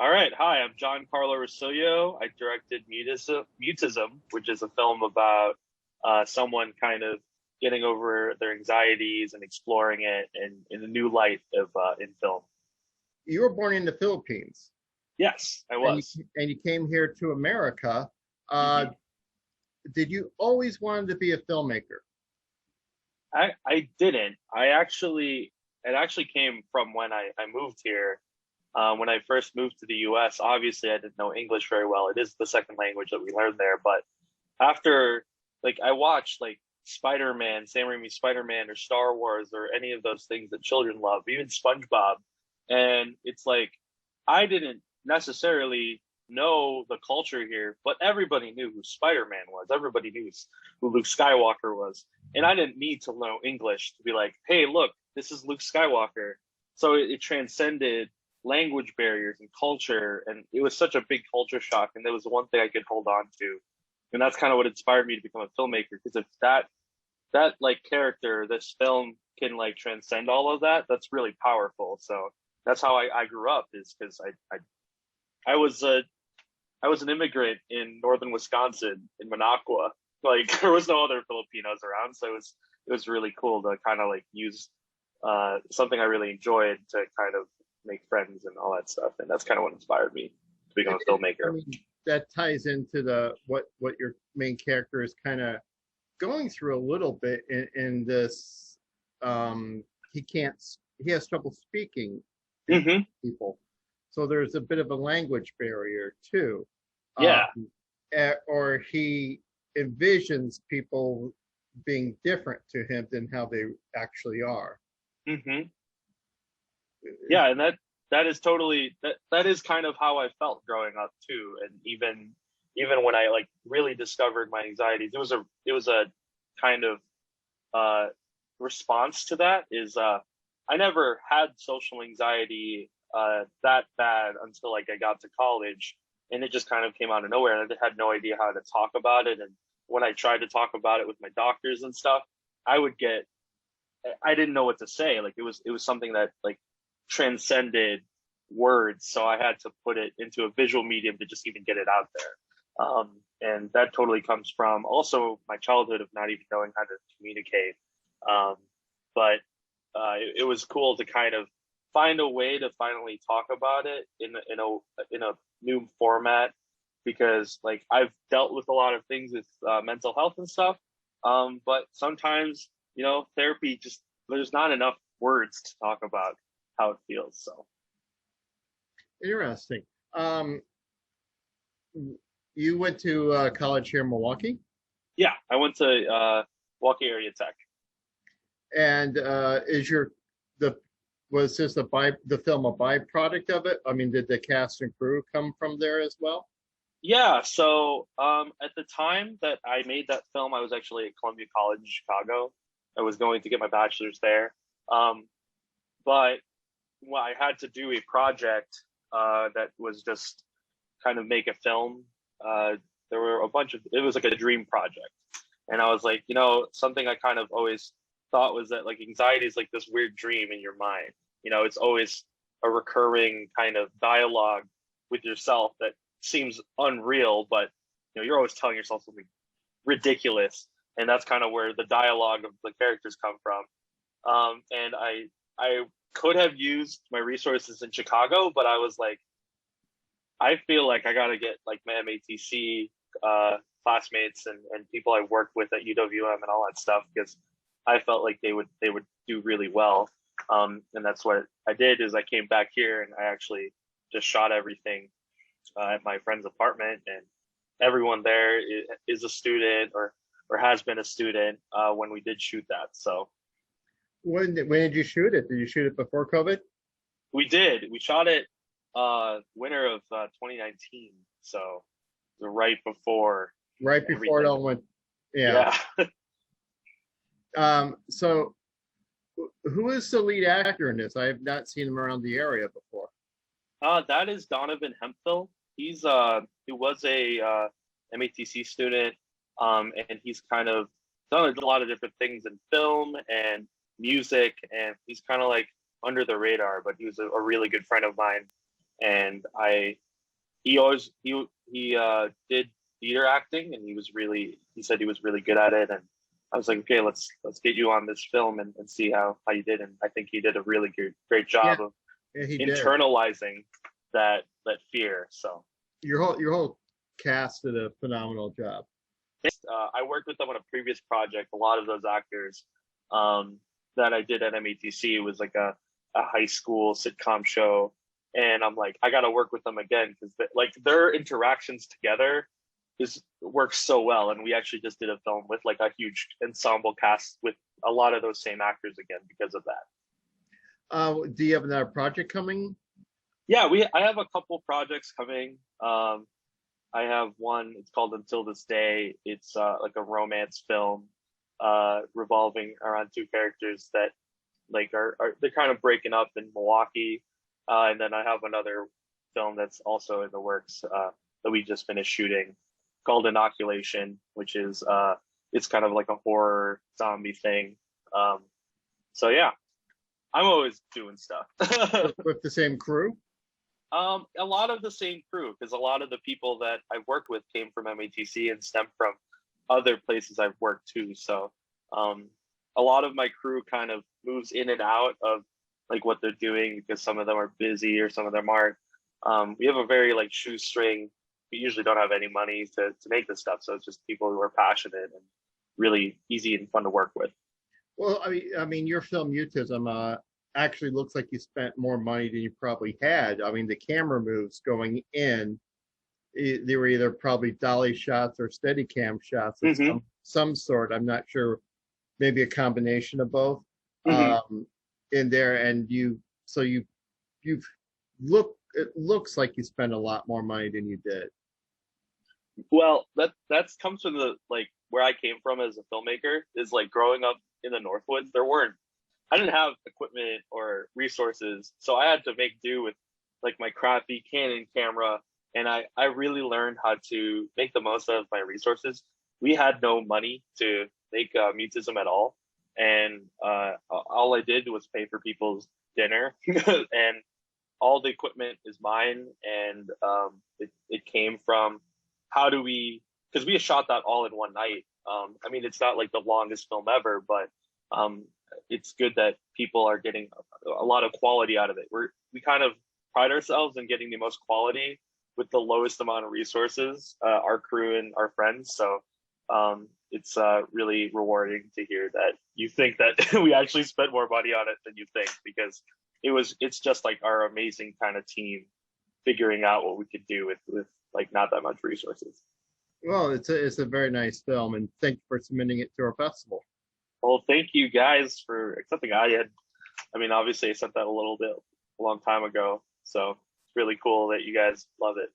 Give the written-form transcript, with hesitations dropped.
All right. Hi, I'm John Carlo Rosillo. I directed Mutism, which is a film about someone kind of getting over their anxieties and exploring it in a new light in film. You were born in the Philippines, Yes, I and you was. and you came here to America. Uh, hmm did you always wanted to be a filmmaker? I didn't. It actually came from when I moved here. When I first moved to the U.S., obviously I didn't know English very well. It is the second language that we learned there, but after I watched Spider-Man, Sam Raimi's Spider-Man or Star Wars or any of those things that children love, even SpongeBob. And it's like I didn't necessarily know the culture here, but everybody knew who Spider-Man was. Everybody knew who Luke Skywalker was. And I didn't need to know English to be like, hey, look, this is Luke Skywalker. So it transcended language barriers and culture. And it was such a big culture shock. And there was one thing I could hold on to, and that's kind of what inspired me to become a filmmaker. Because if that character, this film can transcend all of that, that's really powerful. So that's how I grew up, is because I was I was an immigrant in northern Wisconsin in Minocqua. There was no other Filipinos around, so it was really cool to kind of use something I really enjoyed to kind of make friends and all that stuff. And that's kind of what inspired me to become a I filmmaker. mean, that ties into the what your main character is kind of going through a little bit in this. He can't. He has trouble speaking in front hmm of people, so there's a bit of a language barrier too. Yeah. Or he envisions people being different to him than how they actually are. hmm Yeah, and that is totally that is kind of how I felt growing up too. And even when I really discovered my anxieties, it was a kind of uh response to that. Is I never had social anxiety that bad until I got to college, and it just kind of came out of nowhere, and I had no idea how to talk about it. And when I tried to talk about it with my doctors and stuff, I would get I didn't know what to say. It was something that transcended words, so I had to put it into a visual medium to just even get it out there. And that totally comes from also my childhood of not even knowing how to communicate. Um, but it was cool to kind of find a way to finally talk about it in a new format, because I've dealt with a lot of things with mental health and stuff. But sometimes therapy just there's not enough words to talk about how it feels. So Interesting. Um, you went to college here in Milwaukee, yeah, I went to Milwaukee Area Tech. and is your the was this the film a byproduct of it? I mean, did the cast and crew come from there as well? Yeah, so at the time that I made that film, I was actually at Columbia College in Chicago. I was going to get my bachelor's there. Um, but I had to do a project that was just kind of make a film. Uh, there were a bunch of it was like a dream project, and I was like, something I kind of always thought was that anxiety is like this weird dream in your mind. It's always a recurring kind of dialogue with yourself that seems unreal, but you're always telling yourself something ridiculous, and that's kind of where the dialogue of the characters come from. And I could have used my resources in Chicago, but I was like, I feel like I gotta get my MATC classmates and people I worked with at UWM and all that stuff, because I felt like they would do really well. And that's what I did. Is I came back here and I actually just shot everything at my friend's apartment, and everyone there is a student or has been a student when we did shoot that. So When did you shoot it? Did you shoot it before COVID? we did. We shot it winter of 2019. So right before Right before it everything. all went. Yeah. Yeah. So who is the lead actor in this? I have not seen him around the area before. That is Donovan Hemphill. He was a MATC student, and he's kind of done a lot of different things in film and music, and he's kind of under the radar. But he was a really good friend of mine, and he did theater acting, and he said he was really good at it, and I was like, okay, let's get you on this film and see how you did, and I think he did a really great Yeah, job of yeah, he did. internalizing that fear. So Your whole cast did a phenomenal job. I worked with them on a previous project. A lot of those actors that I did at MATC was like a high school sitcom show, and I'm like, I got to work with them again because like their interactions together is works so well. And we actually just did a film with like a huge ensemble cast with a lot of those same actors again because of that. Do you have another project coming? Yeah, I have a couple projects coming. I have one. It's called Until This Day. It's like a romance film revolving around two characters that like are they're kind of breaking up in Milwaukee. And then I have another film that's also in the works that we just finished shooting called Inoculation, which is it's kind of like a horror zombie thing. Um, so yeah, I'm always doing stuff. With the same crew? A lot of the same crew, because a lot of the people that I've worked with came from MATC and stem from other places I've worked too. So a lot of my crew kind of moves in and out of like what they're doing because some of them are busy or some of them aren't. We have a very like shoestring. We usually don't have any money to make this stuff, so it's just people who are passionate and really easy and fun to work with. Well, I mean, your film Mutism actually looks like you spent more money than you probably had. I mean, the camera moves going in, they were either probably dolly shots or steady cam shots of Hmm. some sort. I'm not sure, maybe a combination of both. Hmm. In there, and you've it looks like you spent a lot more money than you did. Well, that's comes from the like where I came from as a filmmaker is like growing up in the Northwoods. I didn't have equipment or resources, so I had to make do with like my crappy Canon camera, and I really learned how to make the most of my resources. We had no money to make mutism at all, and all I did was pay for people's dinner, and all the equipment is mine, and it came from how do we because we shot that all in one night. I mean, it's not like the longest film ever, but um, it's good that people are getting a lot of quality out of it. We kind of pride ourselves in getting the most quality with the lowest amount of resources, our crew and our friends. So it's really rewarding to hear that you think that we actually spent more money on it than you think because it's just like our amazing kind of team figuring out what we could do with like not that much resources. Well, it's a very nice film, and thank you for submitting it to our festival. Well, thank you guys for accepting. I mean, obviously I sent that a long time ago, so it's really cool that you guys love it.